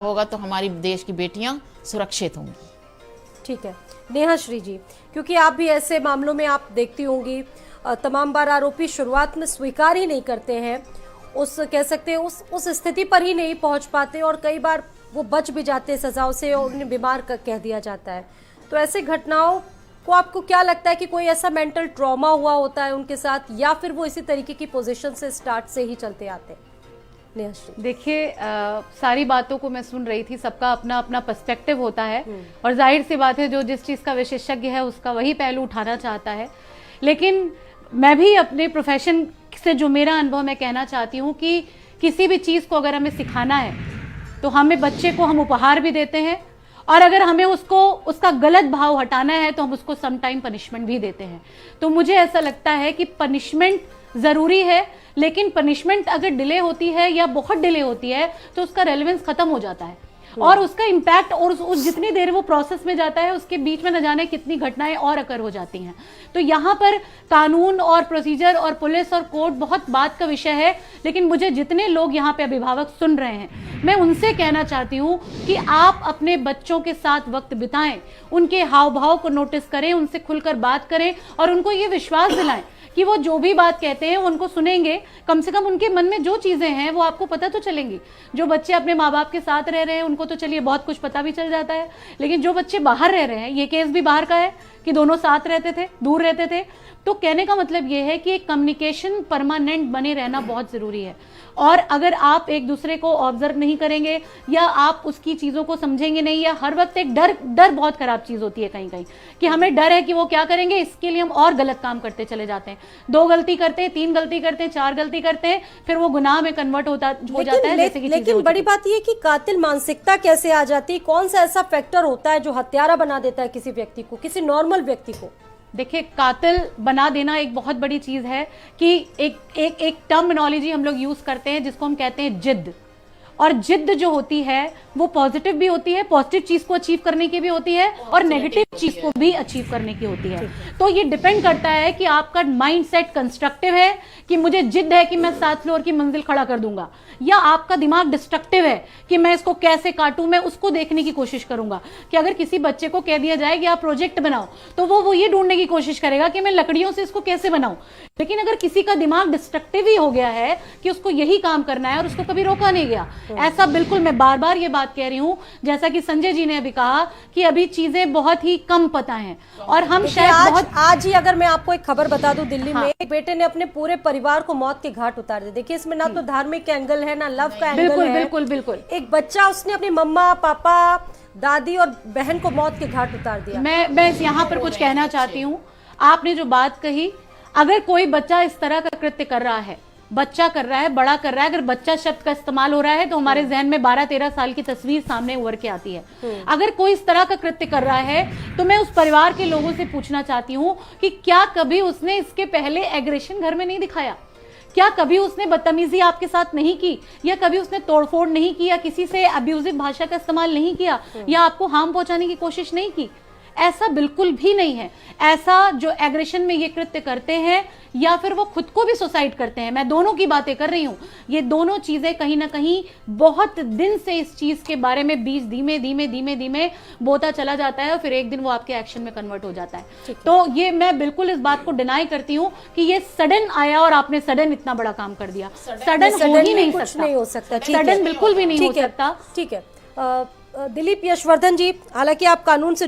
होगा तो हमारी देश की बेटियां सुरक्षित होंगी। ठीक है नेहाश्री जी, क्योंकि आप भी ऐसे मामलों में आप देखती होंगी, तमाम बार आरोपी शुरुआत में स्वीकार ही नहीं करते हैं, उस कह सकते हैं उस स्थिति पर ही नहीं पहुंच पाते और कई बार वो बच भी जाते हैं सजाओं से और उन्हें बीमार कह दिया जाता है। तो ऐसे घटनाओं को आपको क्या लगता है कि कोई ऐसा मेंटल ट्रॉमा हुआ होता है उनके साथ, या फिर वो इसी तरीके की पोजीशन से स्टार्ट से ही चलते आते हैं? देखिए, सारी बातों को मैं सुन रही थी, सबका अपना अपना पर्सपेक्टिव होता है और जाहिर सी बात है जो जिस चीज़ का विशेषज्ञ है उसका वही पहलू उठाना चाहता है। लेकिन मैं भी अपने प्रोफेशन से जो मेरा अनुभव मैं कहना चाहती हूँ कि किसी भी चीज़ को अगर हमें सिखाना है तो हमें बच्चे को हम उपहार भी देते हैं, और अगर हमें उसका गलत भाव हटाना है तो हम उसको सम टाइम पनिशमेंट भी देते हैं। तो मुझे ऐसा लगता है कि पनिशमेंट ज़रूरी है, लेकिन पनिशमेंट अगर डिले होती है या बहुत डिले होती है तो उसका रेलेवेंस खत्म हो जाता है और उसका इम्पैक्ट और उस जितनी देर वो प्रोसेस में जाता है उसके बीच में न जाने कितनी घटनाएं और अकर हो जाती हैं। तो यहाँ पर कानून और प्रोसीजर और पुलिस और कोर्ट बहुत बात का विषय है, लेकिन मुझे जितने लोग यहाँ पे अभिभावक सुन रहे हैं मैं उनसे कहना चाहती हूँ कि आप अपने बच्चों के साथ वक्त बिताएं, उनके हाव भाव को नोटिस करें, उनसे खुलकर बात करें और उनको ये विश्वास दिलाएं कि वो जो भी बात कहते हैं उनको सुनेंगे। कम से कम उनके मन में जो चीजें हैं वो आपको पता तो चलेंगी। जो बच्चे अपने माँ बाप के साथ रह रहे हैं उनको तो चलिए बहुत कुछ पता भी चल जाता है, लेकिन जो बच्चे बाहर रह रहे हैं, ये केस भी बाहर का है कि दोनों साथ रहते थे, दूर रहते थे, तो कहने का मतलब ये है कि एक कम्युनिकेशन परमानेंट बने रहना बहुत जरूरी है। और अगर आप एक दूसरे को ऑब्जर्व नहीं करेंगे या आप उसकी चीजों को समझेंगे नहीं, या हर वक्त एक डर बहुत खराब चीज होती है कहीं कहीं कि हमें डर है कि वो क्या करेंगे, इसके लिए हम और गलत काम करते चले जाते हैं। 2 गलती करते हैं, 3 गलती करते हैं, 4 गलती करते हैं, फिर वो गुनाह में कन्वर्ट हो जाता है। जैसे कि लेकिन बड़ी बात यह कि कातिल मानसिकता कैसे आ जाती है, कौन सा ऐसा फैक्टर होता है जो हत्यारा बना देता है किसी व्यक्ति को, किसी नॉर्मल व्यक्ति को? देखिए, कातिल बना देना एक बहुत बड़ी चीज है कि एक टर्मिनोलॉजी हम लोग यूज करते हैं जिसको हम कहते हैं जिद। और जिद जो होती है वो पॉजिटिव भी होती है, पॉजिटिव चीज को अचीव करने की भी होती है और नेगेटिव चीज को भी अचीव करने की होती है। तो ये डिपेंड करता है कि आपका माइंडसेट कंस्ट्रक्टिव है कि मुझे जिद है कि मैं 7 फ्लोर की मंजिल खड़ा कर दूंगा, या आपका दिमाग डिस्ट्रक्टिव है कि मैं इसको कैसे काटूं, मैं उसको देखने की कोशिश करूंगा। कि अगर किसी बच्चे को कह दिया जाए कि आप प्रोजेक्ट बनाओ तो वो ये ढूंढने की कोशिश करेगा कि मैं लकड़ियों से इसको कैसे बनाऊं। लेकिन अगर किसी का दिमाग डिस्ट्रक्टिव ही हो गया है कि उसको यही काम करना है और उसको कभी रोका नहीं गया, ऐसा बिल्कुल, मैं बार बार ये बात कह रही हूं, जैसा कि संजय जी ने अभी कहा कि अभी चीजें बहुत ही कम पता हैं और हम शायद आज ही अगर मैं आपको एक खबर बता दूं, दिल्ली में एक बेटे ने अपने पूरे परिवार को मौत के घाट उतार दिया। देखिए, इसमें ना तो धार्मिक एंगल है ना लव का एंगल है। बिल्कुल। एक बच्चा, उसने अपनी मम्मा पापा दादी और बहन को मौत के घाट उतार दिया। मैं यहाँ पर कुछ कहना चाहती हूँ। आपने जो बात कही, अगर कोई बच्चा इस तरह का कृत्य कर रहा है, बच्चा कर रहा है, बड़ा कर रहा है, अगर बच्चा शब्द का इस्तेमाल हो रहा है तो हमारे जहन में 12-13 साल की तस्वीर सामने उभर के आती है। अगर कोई इस तरह का कृत्य कर रहा है तो मैं उस परिवार के लोगों से पूछना चाहती हूँ कि क्या कभी उसने इसके पहले एग्रेशन घर में नहीं दिखाया? क्या कभी उसने बदतमीजी आपके साथ नहीं की, या कभी उसने तोड़फोड़ नहीं की, या किसी से अब्यूजिव भाषा का इस्तेमाल नहीं किया, या आपको हार्म पहुंचाने की कोशिश नहीं की? ऐसा बिल्कुल भी नहीं है। ऐसा जो एग्रेशन में ये कृत्य करते हैं या फिर वो खुद को भी सुसाइड करते हैं, मैं दोनों की बातें कर रही हूं। ये दोनों चीजें कहीं ना कहीं बहुत दिन से इस चीज के बारे में बीज धीमे धीमे बोता चला जाता है और फिर एक दिन वो आपके एक्शन में कन्वर्ट हो जाता है। तो ये मैं बिल्कुल इस बात को डिनाई करती हूँ कि ये सडन आया और आपने सडन इतना बड़ा काम कर दिया। सडन हो ही नहीं सकता, सडन बिल्कुल भी नहीं हो सकता। ठीक है दिलीप यशवर्धन जी, हालांकि आप कानून से